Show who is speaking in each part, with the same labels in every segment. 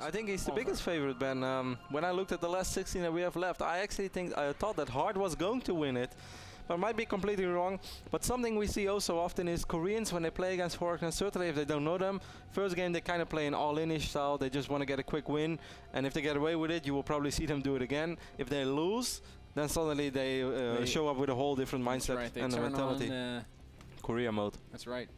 Speaker 1: I think he's the biggest favorite, Ben. When I looked at the last 16 that we have left, I thought that Hard was going to win it. But I might be completely wrong. But something we see also often is Koreans, when they play against foreigners, certainly if they don't know them, first game they kind of play an all-in-ish style. They just want to get a quick win. And if they get away with it, you will probably see them do it again. If they lose, then suddenly they show up with a whole different mindset and mentality. Korea mode.
Speaker 2: That's right.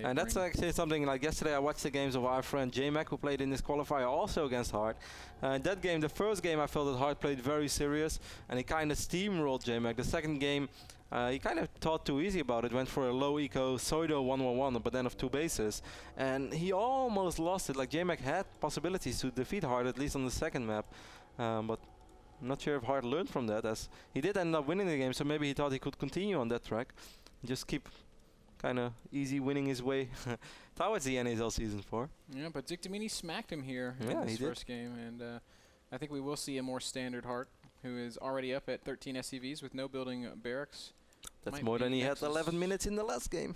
Speaker 1: And that's actually something like yesterday I watched the games of our friend J-Mac, who played in this qualifier also against Hard. In that game, the first game, I felt that Hard played very serious and he kind of steamrolled J-Mac. The second game, he kind of thought too easy about it, went for a low eco pseudo 1-1-1, but then of 2 bases. And he almost lost it. Like J-Mac had possibilities to defeat Hard, at least on the second map. But I'm not sure if Hard learned from that, as he did end up winning the game, so maybe he thought he could continue on that track. Just keep kind of easy winning his way towards the NASL Season 4.
Speaker 2: Yeah, but Ziktomini smacked him here in this first game, and I think we will see a more standard Hart, who is already up at 13 SCVs with no building barracks.
Speaker 1: That's more than he had 11 minutes in the last game.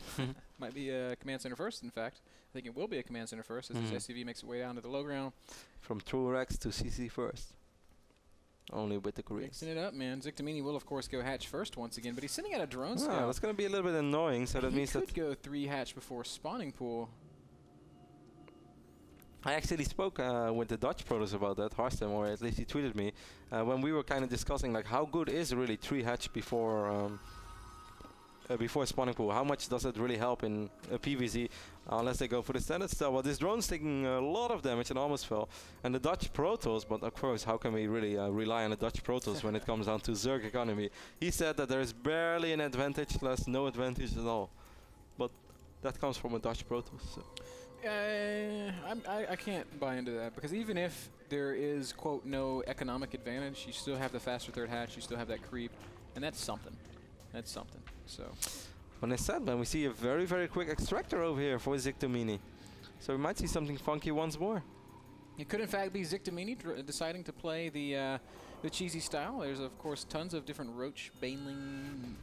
Speaker 2: Might be a command center first, in fact. I think it will be a command center first as his SCV makes its way down to the low ground.
Speaker 1: From True Rex to CC first. Only with the Koreans.
Speaker 2: Mixing it up, man. Ziktomini will, of course, go hatch first once again, but he's sending out a drone scout.
Speaker 1: That's going to be a little bit annoying, so that means that...
Speaker 2: He could go 3 hatch before spawning pool.
Speaker 1: I actually spoke with the Dutch pros about that, Harstem, or at least he tweeted me, when we were kind of discussing like how good is really 3 hatch before spawning pool. How much does it really help in a PvZ unless they go for the standard style? Well, this drone's taking a lot of damage and almost fell. And the Dutch Protoss, but of course, how can we really rely on the Dutch Protoss when it comes down to Zerg economy? He said that there is barely an advantage, less no advantage at all. But that comes from a Dutch Protoss. So.
Speaker 2: I can't buy into that, because even if there is, quote, no economic advantage, you still have the faster third hatch, you still have that creep, and that's something. That's something. So,
Speaker 1: when I said, man, we see a very, very quick extractor over here for Ziktomini. So we might see something funky once more.
Speaker 2: It could, in fact, be Ziktomini deciding to play the cheesy style. There's, of course, tons of different Roach, Baneling,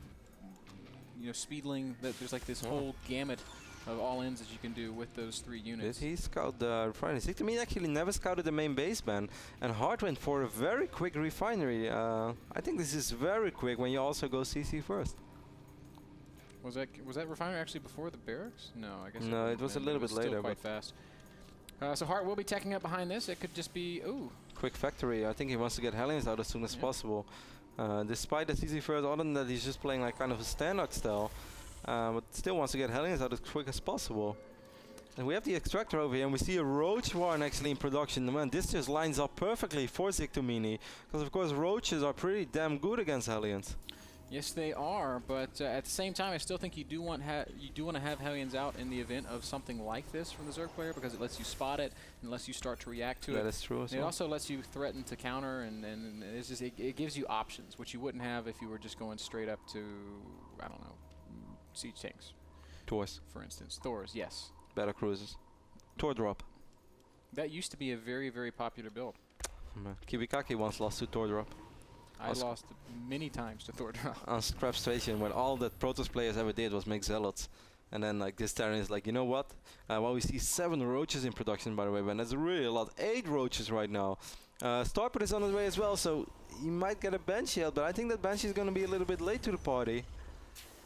Speaker 2: Speedling. There's like this whole gamut of all-ins that you can do with those 3 units.
Speaker 1: Did he scout the refinery? Ziktomini actually never scouted the main base, man. And Hard went for a very quick refinery. I think this is very quick when you also go CC first.
Speaker 2: Was that refinery actually before the barracks? No, I guess
Speaker 1: no. It was a little bit later,
Speaker 2: still quite fast. So Hart will be teching up behind this. It could just be
Speaker 1: quick factory. I think he wants to get Hellions out as soon as possible. Despite the CC first, other than that, he's just playing like kind of a standard style. But still wants to get Hellions out as quick as possible. And we have the extractor over here, and we see a Roach Warren actually in production. Man, this just lines up perfectly for Ziktomini, because of course Roaches are pretty damn good against Hellions.
Speaker 2: Yes, they are, but at the same time, I still think you do want to have Hellions out in the event of something like this from the Zerg player, because it lets you spot it and lets you start to react to it.
Speaker 1: That is true as well.
Speaker 2: It also lets you threaten to counter, and it's just it gives you options, which you wouldn't have if you were just going straight up to, I don't know, siege tanks.
Speaker 1: Thors.
Speaker 2: For instance. Thors, yes.
Speaker 1: Battle cruisers. Tor drop.
Speaker 2: That used to be a very, very popular build.
Speaker 1: Kibikaki once lost to Tor drop.
Speaker 2: I lost many times to Thor drop.
Speaker 1: On Scrap Station, when all that Protoss players ever did was make Zealots. And then like this Terran is like, you know what? Well, we see 7 Roaches in production, by the way, but that's really a lot. 8 Roaches right now. Starport is on his way as well, so he might get a Banshee out, but I think that Banshee is going to be a little bit late to the party.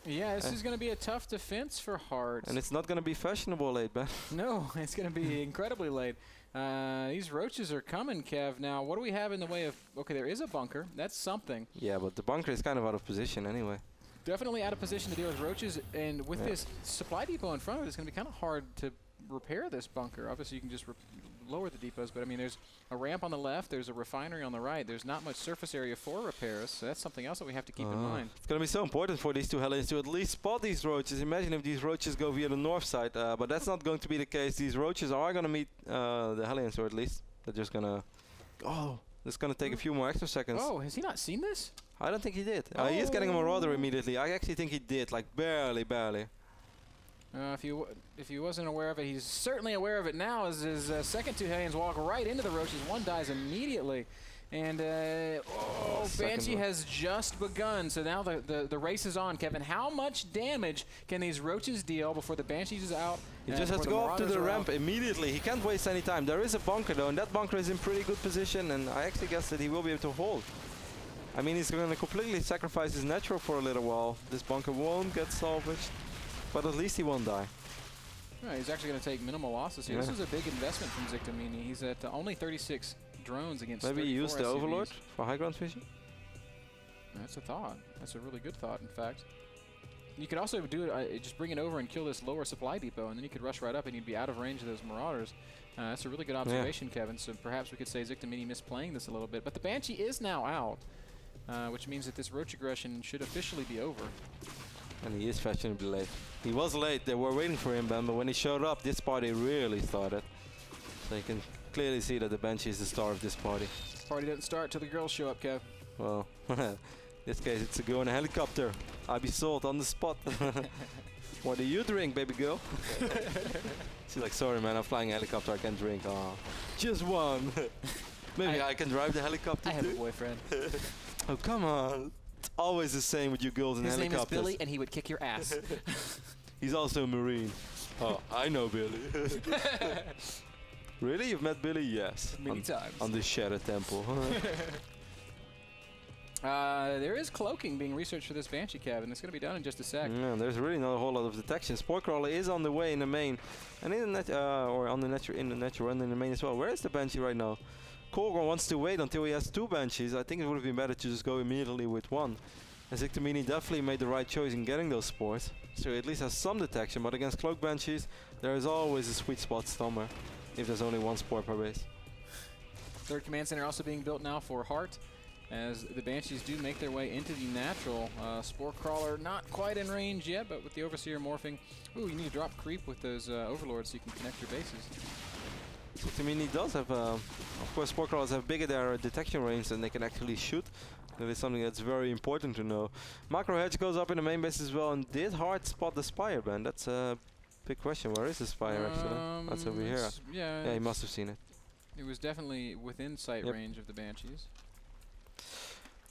Speaker 2: Yeah, this is going to be a tough defense for Hart.
Speaker 1: And it's not going to be fashionable late, Ben.
Speaker 2: No, it's going to be incredibly late. These Roaches are coming, Kev. Now, what do we have in the way of... Okay, there is a bunker. That's something.
Speaker 1: Yeah, but the bunker is kind of out of position anyway.
Speaker 2: Definitely out of position to deal with Roaches. And with this supply depot in front of it, it's going to be kind of hard to repair this bunker. Obviously, you can just lower the depots, but I mean, there's a ramp on the left, there's a refinery on the right. There's not much surface area for repairs, so that's something else that we have to keep in mind. It's
Speaker 1: going to be so important for these 2 Hellions to at least spot these Roaches. Imagine if these Roaches go via the north side, but that's not going to be the case. These Roaches are going to meet the Hellions, or at least they're just going to... Oh, it's going to take a few more extra seconds.
Speaker 2: Oh, has he not seen this?
Speaker 1: I don't think he did. He is getting a Marauder immediately. I actually think he did, like barely.
Speaker 2: If he wasn't aware of it, he's certainly aware of it now as his second 2 Hellions walk right into the Roaches. One dies immediately. And Banshee has just begun, so now the race is on, Kevin. How much damage can these Roaches deal before the Banshees is out?
Speaker 1: He just has to go up to the ramp immediately. He can't waste any time. There is a bunker though, and that bunker is in pretty good position, and I actually guess that he will be able to hold. I mean, he's going to completely sacrifice his natural for a little while. This bunker won't get salvaged, but at least he won't die.
Speaker 2: Yeah, he's actually going to take minimal losses here. Yeah. This is a big investment from Ziktomini. He's at only 36 drones against
Speaker 1: maybe he used the
Speaker 2: SUVs.
Speaker 1: Overlord for high ground vision?
Speaker 2: That's a thought. That's a really good thought, in fact. You could also do it, just bring it over and kill this lower supply depot, and then you could rush right up and you'd be out of range of those Marauders. That's a really good observation, Kevin. So perhaps we could say Ziktomini misplaying this a little bit. But the Banshee is now out, which means that this Roach aggression should officially be over.
Speaker 1: And he is fashionably late. He was late. They were waiting for him, Ben, but when he showed up, this party really started. So you can clearly see that the Banshee is the star of this party.
Speaker 2: Party doesn't start till the girls show up, Kev.
Speaker 1: Well, in this case, it's a girl in a helicopter. I'll be sold on the spot. What do you drink, baby girl? She's like, sorry, man, I'm flying a helicopter. I can't drink. Oh, just one. Maybe I can drive the helicopter.
Speaker 2: I have a boyfriend.
Speaker 1: Oh, come on. It's always the same with you girls in helicopters.
Speaker 2: His name is Billy, and he would kick your ass.
Speaker 1: He's also a Marine. Oh, I know Billy. Really? You've met Billy? Yes.
Speaker 2: Many times.
Speaker 1: On the Shadow Temple.
Speaker 2: There is cloaking being researched for this Banshee cabin. It's going to be done in just a sec.
Speaker 1: Yeah, there's really not a whole lot of detection. Spore Crawler is on the way in the main, and in the net, or on the natural and in the main as well. Where is the Banshee right now? Kolgor wants to wait until he has 2 Banshees. I think it would have been better to just go immediately with 1. And Ziktomini definitely made the right choice in getting those spores, so he at least has some detection. But against Cloak Banshees, there is always a sweet spot somewhere, if there's only 1 spore per base.
Speaker 2: Third command center also being built now for Heart, as the Banshees do make their way into the natural. Spore Crawler not quite in range yet, but with the Overseer morphing. Ooh, you need to drop creep with those Overlords so you can connect your bases.
Speaker 1: Ziktomini does have, of course, Spore Crawlers have bigger their detection range than they can actually shoot. That is something that's very important to know. Macro Hedge goes up in the main base as well, and did Heart spot the Spire, Ben? That's a big question. Where is the Spire actually? That's over here. Yeah, he must have seen it.
Speaker 2: It was definitely within sight range of the Banshees.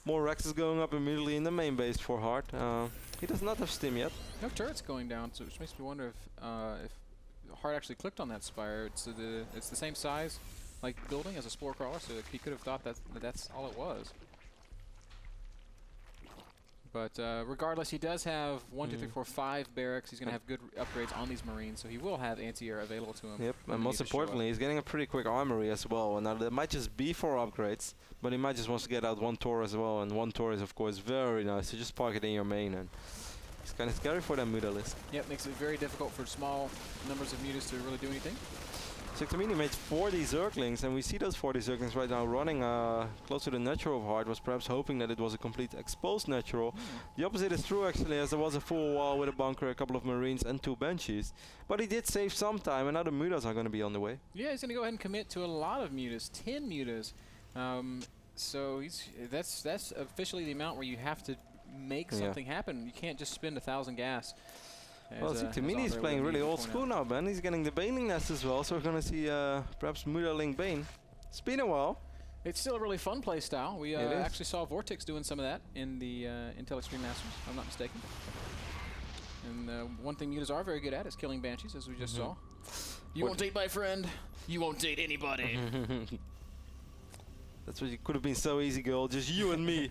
Speaker 1: More Rexes going up immediately in the main base for Heart. He does not have Stim yet.
Speaker 2: No turrets going down, so which makes me wonder if Heart actually clicked on that Spire. It's the same size, like building as a Spore Crawler, so he could have thought that that's all it was. But regardless, he does have 1, 2, 3, 4, 5 barracks. He's going to have good upgrades on these Marines, so he will have anti-air available to him.
Speaker 1: Yep, and most importantly, he's getting a pretty quick armory as well. And now that might just be 4 upgrades, but he might just want to get out 1 Tor as well. And 1 Tor is, of course, very nice. So just park it in your main, and it's kind of scary for that Muta list.
Speaker 2: Yep, makes it very difficult for small numbers of Mutas to really do anything.
Speaker 1: Ziktomini made 40 Zerglings, and we see those 40 Zerglings right now running close to the natural of Heart. Was perhaps hoping that it was a complete exposed natural. The opposite is true actually, as there was a full wall with a bunker, a couple of Marines and 2 Banshees. But he did save some time, and now the Mutas are going to be on the way.
Speaker 2: Yeah, he's going to go ahead and commit to a lot of Mutas, 10 Mutas. So that's officially the amount where you have to make something happen. You can't just spend 1,000 gas.
Speaker 1: Well, Ziktomini is playing really old school now, Ben. He's getting the Baneling Nest as well, so we're going to see perhaps Muta Link Bane. It's been a while.
Speaker 2: It's still a really fun play style. We actually saw Vortex doing some of that in the Intel Extreme Masters, if I'm not mistaken. And one thing Mutas are very good at is killing Banshees, as we just saw. You won't date my friend. You won't date anybody.
Speaker 1: That's what you could have been so easy, girl. Just you and me.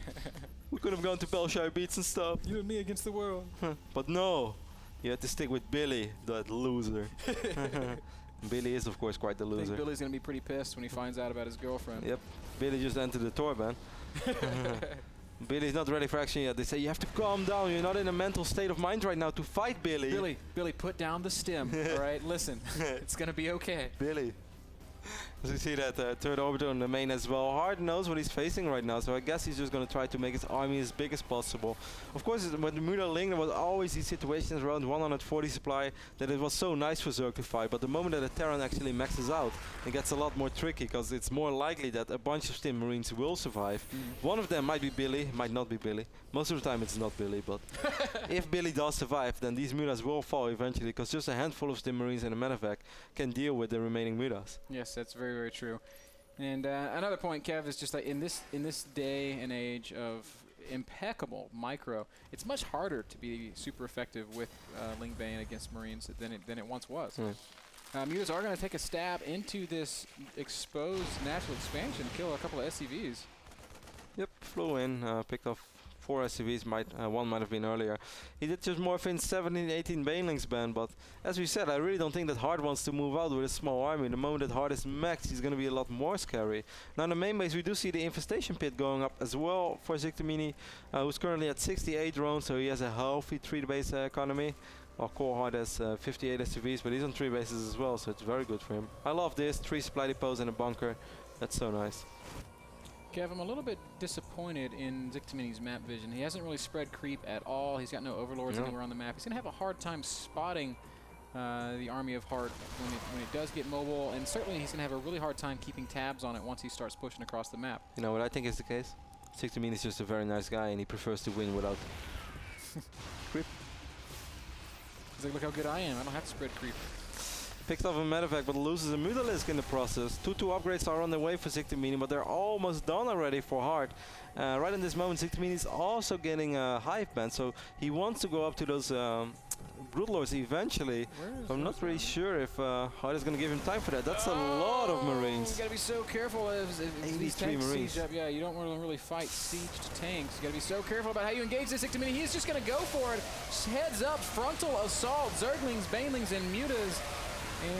Speaker 1: We could have gone to Belshire Beats and stuff.
Speaker 2: You and me against the world.
Speaker 1: But no. You had to stick with Billy, that loser. Billy is, of course, quite the loser.
Speaker 2: I think Billy's going to be pretty pissed when he finds out about his girlfriend.
Speaker 1: Yep. Billy just entered the tour, man. Billy's not ready for action yet. They say, you have to calm down. You're not in a mental state of mind right now to fight Billy.
Speaker 2: Billy, put down the stim. All right, listen. It's going to be okay.
Speaker 1: Billy. As we see that third orbiter on the main as well. Heart knows what he's facing right now, so I guess he's just going to try to make his army as big as possible. Of course, with the Muta Ling, there was always these situations around 140 supply that it was so nice for Zerg to fight, but the moment that a Terran actually maxes out, it gets a lot more tricky, because it's more likely that a bunch of Stim Marines will survive. One of them might be Billy, might not be Billy. Most of the time it's not Billy, but if Billy does survive, then these Mutas will fall eventually, because just a handful of Stim Marines and a medevac can deal with the remaining Mutas.
Speaker 2: Yes, that's very, very true. And another point, Kev, is just that in this day and age of impeccable micro, it's much harder to be super effective with Ling Bane against Marines than it once was. Mutas are going to take a stab into this exposed natural expansion, kill a couple of SCVs.
Speaker 1: Yep, flew in, picked off 4 SCVs, one might have been earlier. He did just morph in 17, 18 Banelings, Ben, but as we said, I really don't think that Hard wants to move out with a small army. The moment that Hard is maxed, he's going to be a lot more scary. Now in the main base, we do see the Infestation Pit going up as well for Ziktomini, who's currently at 68 drones, so he has a healthy 3 base economy. Well, Core Hard has 58 SCVs, but he's on 3 bases as well, so it's very good for him. I love this, 3 supply depots and a bunker. That's so nice.
Speaker 2: Kev, I'm a little bit disappointed in Ziktomini's map vision. He hasn't really spread creep at all. He's got no overlords anywhere on the map. He's going to have a hard time spotting the army of Heart when it does get mobile, and certainly he's going to have a really hard time keeping tabs on it once he starts pushing across the map. You
Speaker 1: know what I think is the case? Ziktomini is just a very nice guy, and he prefers to win without creep.
Speaker 2: He's like, look how good I am. I don't have to spread creep.
Speaker 1: Picks off a medevac, but loses a Mutalisk in the process. 2-2 upgrades are on the way for Ziktomini, but they're almost done already for Hard. Right in this moment, Ziktomini is also getting a Hive Band, so he wants to go up to those Broodlords eventually. I'm not really sure if Hard is going to give him time for that. That's a lot of Marines.
Speaker 2: You got to be so careful if these tanks
Speaker 1: Marines.
Speaker 2: Siege up. Yeah, you don't want to really fight sieged tanks. You got to be so careful about how you engage this Ziktomini. He's just going to go for it. Heads up, frontal assault, Zerglings, Banelings, and Mutas.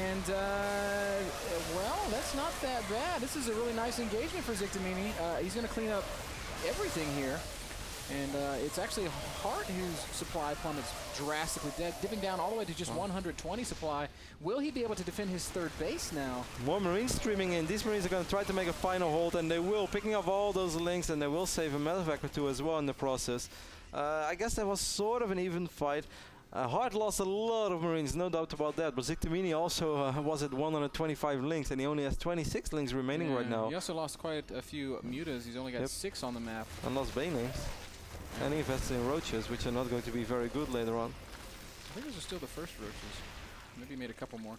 Speaker 2: And, well, that's not that bad. This is a really nice engagement for Ziktomini. He's going to clean up everything here. And it's actually Hart whose supply plummets drastically, dipping down all the way to just 120 supply. Will he be able to defend his 3rd base now?
Speaker 1: More Marines streaming in. These Marines are going to try to make a final hold, and they will, picking up all those links, and they will save a medevac or 2 as well in the process. I guess that was sort of an even fight. Hard lost a lot of Marines, no doubt about that, but Ziktomini also was at 125 links, and he only has 26 links remaining right now.
Speaker 2: He also lost quite a few Mutas. He's only got 6 on the map.
Speaker 1: And lost Banelings. And he invested in Roaches, which are not going to be very good later on.
Speaker 2: I think those are still the first Roaches. Maybe he made a couple more.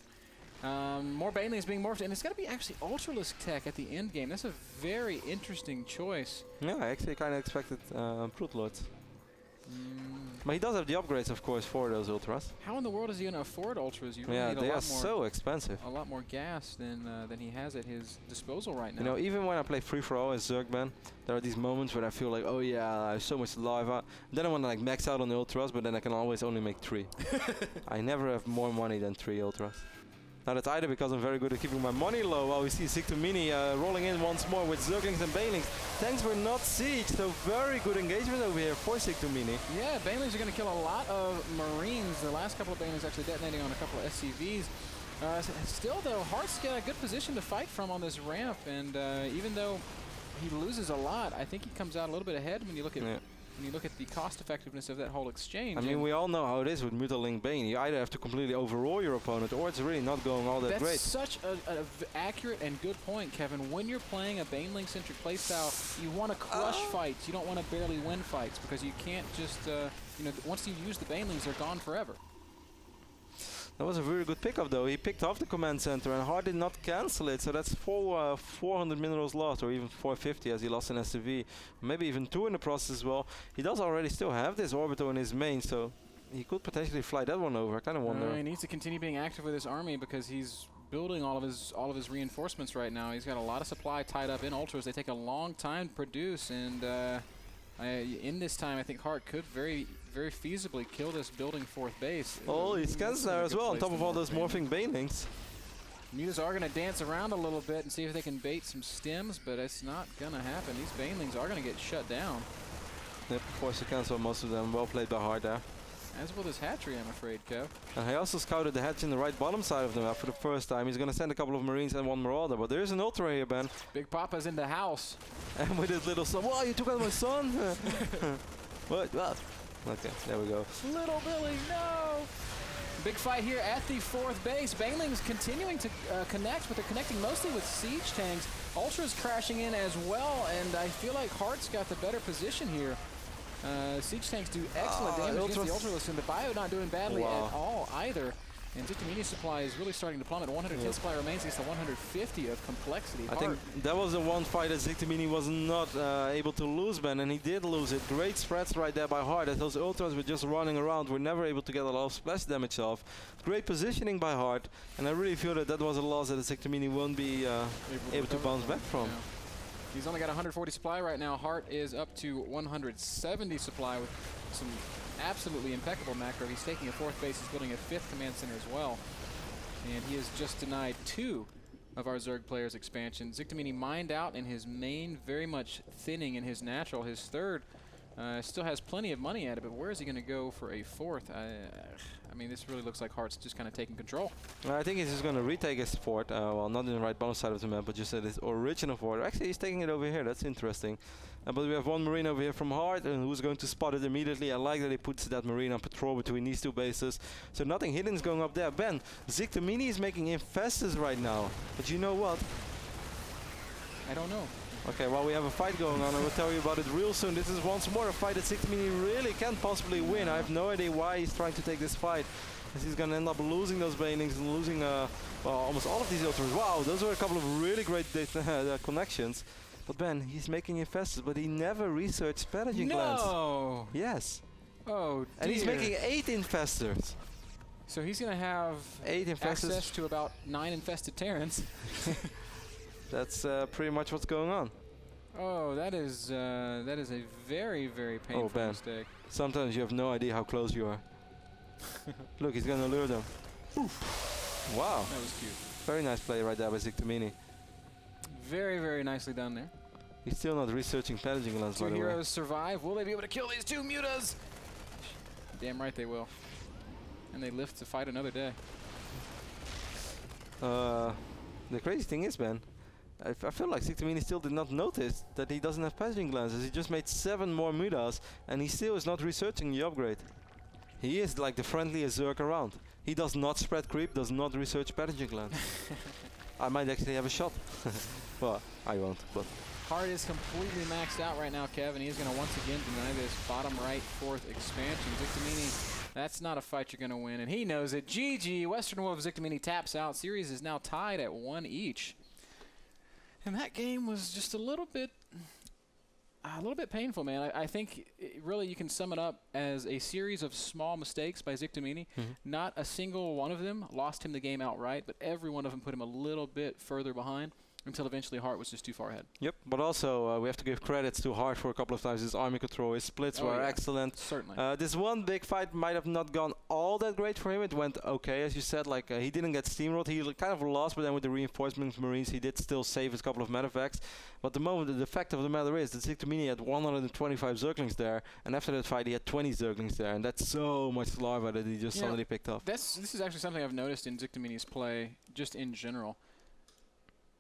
Speaker 2: More Banelings being morphed, and it's got to be actually Ultralisk tech at the end game. That's a very interesting choice.
Speaker 1: Yeah, I actually kind of expected Broodlords. But he does have the upgrades, of course, for those Ultras.
Speaker 2: How in the world is he going to afford Ultras? You really need
Speaker 1: they are so expensive.
Speaker 2: A lot more gas than he has at his disposal right now.
Speaker 1: You know, even when I play free-for-all as Zergman, there are these moments where I feel like, oh yeah, I have so much lava. Then I want to like max out on the Ultras, but then I can always only make 3. I never have more money than 3 Ultras. Now that's either because I'm very good at keeping my money low, while we see Ziktomini rolling in once more with Zerglings and Banelings. Tanks were not sieged, so very good engagement over here for Ziktomini.
Speaker 2: Yeah, Banelings are going to kill a lot of Marines. The last couple of Banelings actually detonating on a couple of SCVs. Still though, Hart's got a good position to fight from on this ramp, and even though he loses a lot, I think he comes out a little bit ahead when you look at when you look at the cost effectiveness of that whole exchange.
Speaker 1: I mean, we all know how it is with Mutaling Bane. You either have to completely overall your opponent, or it's really not going all that great.
Speaker 2: That's such an accurate and good point, Kevin. When you're playing a Baneling-centric playstyle, you want to crush fights. You don't want to barely win fights, because you can't just, you know, once you use the Banelings, they're gone forever.
Speaker 1: That was a very good pickup, though. He picked off the command center, and Hard did not cancel it, so that's 400 minerals lost, or even 450 as he lost an SCV. Maybe even 2 in the process as well. He does already still have this Orbito in his main, so he could potentially fly that one over. I kind of wonder.
Speaker 2: He needs to continue being active with his army, because he's building all of his reinforcements right now. He's got a lot of supply tied up in Ultras. They take a long time to produce, and in this time, I think Hart could very feasibly kill this building 4th base.
Speaker 1: Oh, he scans there as well, on top of all those morphing Banelings.
Speaker 2: Mutas are going to dance around a little bit and see if they can bait some stems, but it's not going to happen. These Banelings are going to get shut down.
Speaker 1: Yep, forced to cancel most of them. Well played by Hart there.
Speaker 2: As will this hatchery, I'm afraid, Kev.
Speaker 1: And he also scouted the hatch in the right bottom side of the map for the first time. He's going to send a couple of Marines and 1 Marauder, but there is an Ultra here, Ben.
Speaker 2: Big Papa's in the house.
Speaker 1: And with his little son. Wow, you took out my son? What? Okay, there we go.
Speaker 2: Little Billy, no! Big fight here at the 4th base. Banelings continuing to connect, but they're connecting mostly with siege tanks. Ultra's crashing in as well, and I feel like Hart's got the better position here. Siege tanks do excellent damage against the Ultralisk, and the Bio not doing badly at all either. And Ziktomini's supply is really starting to plummet. 110 supply remains against the 150 of complexity.
Speaker 1: I think that was the one fight that Ziktomini was not able to lose, Ben, and he did lose it. Great spreads right there by Hart, as those ultras were just running around, were never able to get a lot of splash damage off. Great positioning by Hart, and I really feel that that was a loss that Ziktomini won't be able to bounce back from.
Speaker 2: Yeah. He's only got 140 supply right now. Hart is up to 170 supply with some absolutely impeccable macro. He's taking a 4th base. He's building a 5th command center as well. And he has just denied 2 of our Zerg players' expansion. Ziktomini mined out in his main, very much thinning in his natural. His 3rd still has plenty of money at it, but where is he going to go for a 4th? I mean, this really looks like Hart's just kind of taking control.
Speaker 1: I think he's just going to retake his fort. Well, not in the right bonus side of the map, but just at his original fort. Actually, he's taking it over here. That's interesting. But we have one Marine over here from Hart, and who's going to spot it immediately. I like that he puts that Marine on patrol between these 2 bases. So nothing hidden is going up there. Ben, Ziktomini is making infestas right now. But you know what?
Speaker 2: I don't know.
Speaker 1: Okay, well, we have a fight going on. I will tell you about it real soon. This is once more a fight that Ziktomini really can't possibly win. I have no idea why he's trying to take this fight, as he's going to end up losing those banings and losing well, almost all of these ultras. Wow, those were a couple of really great connections. But Ben, he's making infestas, but he never researched pathogen glands.
Speaker 2: No!
Speaker 1: Yes.
Speaker 2: Oh, dear.
Speaker 1: And he's making 8 infestors.
Speaker 2: So he's going to have
Speaker 1: 8 infestors.
Speaker 2: Access to about 9 infested Terrans.
Speaker 1: That's pretty much what's going on.
Speaker 2: Oh, that is a very, very painful mistake.
Speaker 1: Sometimes you have no idea how close you are. Look, he's going to lure them. Oof. Wow.
Speaker 2: That was cute.
Speaker 1: Very nice play right there by Ziktomini.
Speaker 2: Very, very nicely done there.
Speaker 1: He's still not researching pathogen glands, by the way.
Speaker 2: 2 heroes survive. Will they be able to kill these 2 mutas? Damn right they will. And they live to fight another day.
Speaker 1: The crazy thing is, Ben, I feel like Ziktomini still did not notice that he doesn't have pathogen glands, as he just made 7 more mutas, and he still is not researching the upgrade. He is like the friendliest Zerg around. He does not spread creep, does not research pathogen glands. I might actually have a shot. Well, I won't, but...
Speaker 2: Hart is completely maxed out right now, Kevin. He's going to once again deny this bottom right 4th expansion. Ziktomini, that's not a fight you're going to win, and he knows it. GG, Western Wolf Ziktomini taps out. Series is now tied at 1 each. And that game was just a little bit painful, man. I think really you can sum it up as a series of small mistakes by Ziktomini. Not a single one of them lost him the game outright, but every one of them put him a little bit further behind until eventually Hart was just too far ahead. Yep,
Speaker 1: but also we have to give credits to Hart for a couple of times. His army control, his splits were excellent.
Speaker 2: Certainly.
Speaker 1: This one big fight might have not gone all that great for him. It went okay, as you said. Like he didn't get steamrolled. He kind of lost, but then with the reinforcements Marines, he did still save his couple of medevacts. But the fact of the matter is that Ziktomini had 125 Zerglings there, and after that fight he had 20 Zerglings there, and that's so much larva that he just suddenly picked up.
Speaker 2: This is actually something I've noticed in Ziktomini's play, just in general,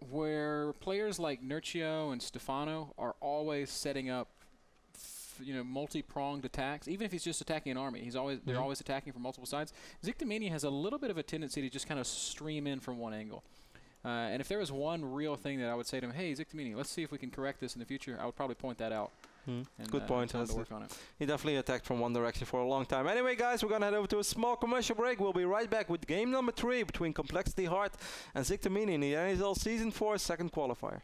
Speaker 2: where players like Nerchio and Stefano are always setting up, multi-pronged attacks. Even if he's just attacking an army, they're always attacking from multiple sides. Ziktomini has a little bit of a tendency to just kind of stream in from one angle. And if there was one real thing that I would say to him, hey, Ziktomini, let's see if we can correct this in the future, I would probably point that out.
Speaker 1: Good point.
Speaker 2: To work on it.
Speaker 1: He definitely attacked from one direction for a long time. Anyway, guys, we're going to head over to a small commercial break. We'll be right back with game number 3 between Complexity Hart and Ziktomini in the NASL Season 4 second qualifier.